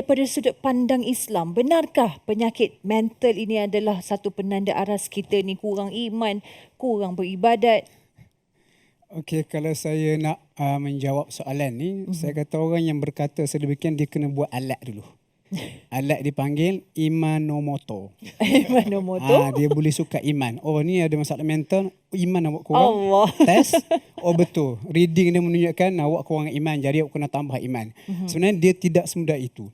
daripada sudut pandang Islam, benarkah penyakit mental ini adalah satu penanda aras kita ni kurang iman, kurang beribadat? Okey, kalau saya nak menjawab soalan ni, saya kata orang yang berkata sedemikian dia kena buat alat dulu. Alat dipanggil Imanomoto. Imanomoto? Dia boleh suka iman. Oh, ni ada masalah mental, iman awak kurang. Allah. Test. Oh betul. Reading dia menunjukkan awak kurang iman, jadi awak kena tambah iman. Sebenarnya dia tidak semudah itu.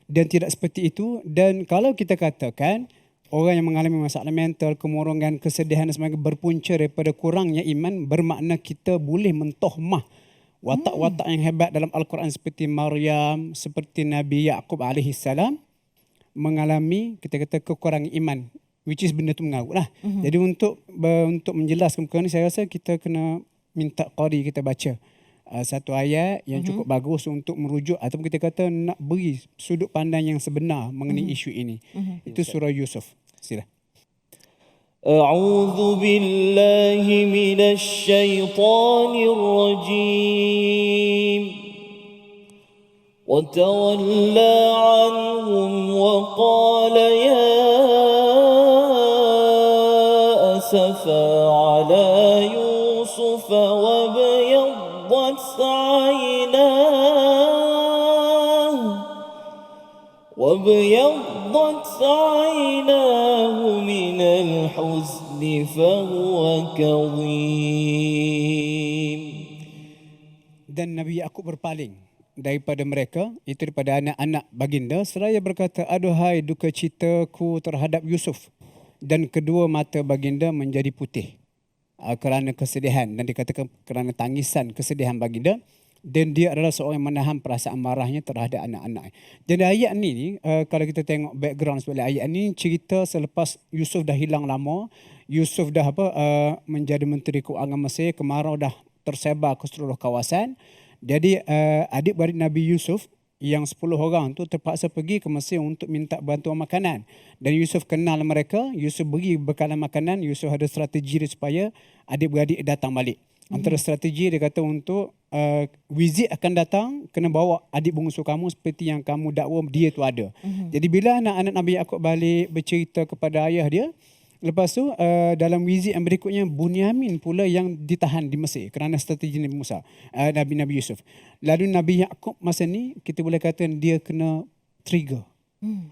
Dan tidak seperti itu. Dan kalau kita katakan orang yang mengalami masalah mental, kemurungan, kesedihan dan sebagainya berpunca daripada kurangnya iman, bermakna kita boleh mentohmah watak-watak yang hebat dalam Al-Quran seperti Maryam, seperti Nabi Yaqub alaihissalam mengalami kita kata kekurangan iman, which is benda tu mengarut lah. Jadi untuk menjelaskan perkara ni, saya rasa kita kena minta qari kita baca satu ayat yang cukup bagus untuk merujuk ataupun kita kata nak beri sudut pandang yang sebenar mengenai isu ini. Itu surah Yusuf. Sila. أعوذ بالله من الشيطان الرجيم وتولى عنهم وقال يا أسفا على يوسف وابيضت عيناه من الحزن فهو كظيم. Dan Nabi Yaqub berpaling daripada mereka, itu daripada anak-anak baginda, seraya berkata, aduhai duka citaku terhadap Yusuf. Dan kedua mata baginda menjadi putih kerana kesedihan, dan dikatakan kerana tangisan kesedihan baginda. Dan dia adalah seorang yang menahan perasaan marahnya terhadap anak-anak. Jadi ayat ni kalau kita tengok background sebalik ayat ni, cerita selepas Yusuf dah hilang lama, Yusuf dah menjadi menteri keuangan Mesir, kemarau dah tersebar ke seluruh kawasan. Jadi adik-beradik Nabi Yusuf yang 10 orang tu terpaksa pergi ke Mesir untuk minta bantuan makanan. Dan Yusuf kenal mereka, Yusuf beri bekalan makanan, Yusuf ada strategi dia supaya adik-beradik datang balik. Antara strategi dia kata untuk Wizard akan datang, kena bawa adik bungsu kamu seperti yang kamu dakwa dia tu ada. Jadi bila anak-anak Nabi Yaqub balik bercerita kepada ayah dia, lepas tu dalam wizard yang berikutnya, Bunyamin pula yang ditahan di Mesir kerana strategi Nabi Musa, Nabi Yusuf. Lalu Nabi Yaqub masa ni kita boleh kata dia kena trigger,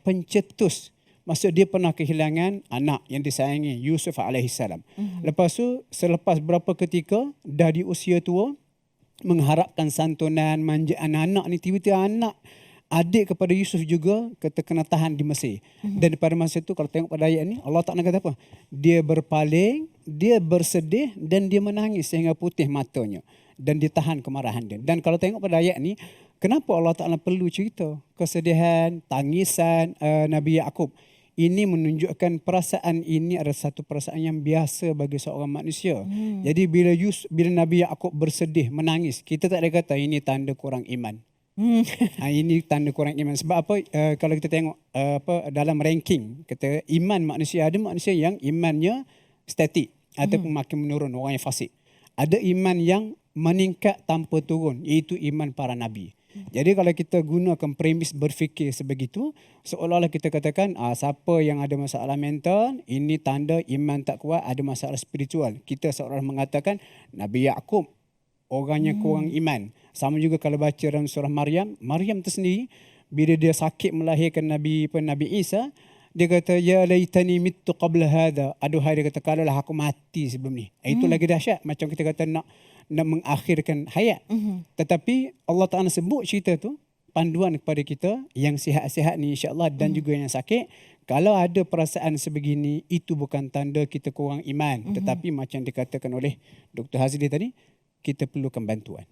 pencetus. Maksud dia pernah kehilangan anak yang disayangi, Yusuf alaihissalam. Lepas tu selepas berapa ketika dah di usia tua, mengharapkan santunan, manja anak-anak ni, tiba-tiba anak adik kepada Yusuf juga kena tahan di Mesir. Dan pada masa itu kalau tengok pada ayat ni, Allah Ta'ala kata apa? Dia berpaling, dia bersedih dan dia menangis sehingga putih matanya. Dan ditahan kemarahan dia. Dan kalau tengok pada ayat ni, kenapa Allah Ta'ala perlu cerita kesedihan, tangisan Nabi Yaqub? Ini menunjukkan perasaan ini adalah satu perasaan yang biasa bagi seorang manusia. Jadi bila Nabi Yaqub bersedih, menangis, kita tak ada kata ini tanda kurang iman. Ini tanda kurang iman. Sebab apa? Kalau kita tengok dalam ranking, kata iman manusia, ada manusia yang imannya statik ataupun makin menurun, orang yang fasik. Ada iman yang meningkat tanpa turun, iaitu iman para nabi. Jadi kalau kita gunakan premis berfikir sebegitu, seolah-olah kita katakan siapa yang ada masalah mental, ini tanda iman tak kuat, ada masalah spiritual. Kita seolah-olah mengatakan Nabi Yaqub orangnya kurang iman. Sama juga kalau baca dalam surah Maryam, Maryam tersendiri bila dia sakit melahirkan Nabi Isa, dia kata ya laitani mittu qabla hadha. Aduhai, dia kata kalaulah aku mati sebelum ni. Itu lagi dahsyat, macam kita kata nak mengakhirkan hayat. Tetapi Allah Ta'ala sebut cerita tu panduan kepada kita yang sihat-sihat ni insya-Allah dan juga yang sakit. Kalau ada perasaan sebegini, itu bukan tanda kita kurang iman. Tetapi macam dikatakan oleh Dr. Hazli tadi, kita perlukan bantuan.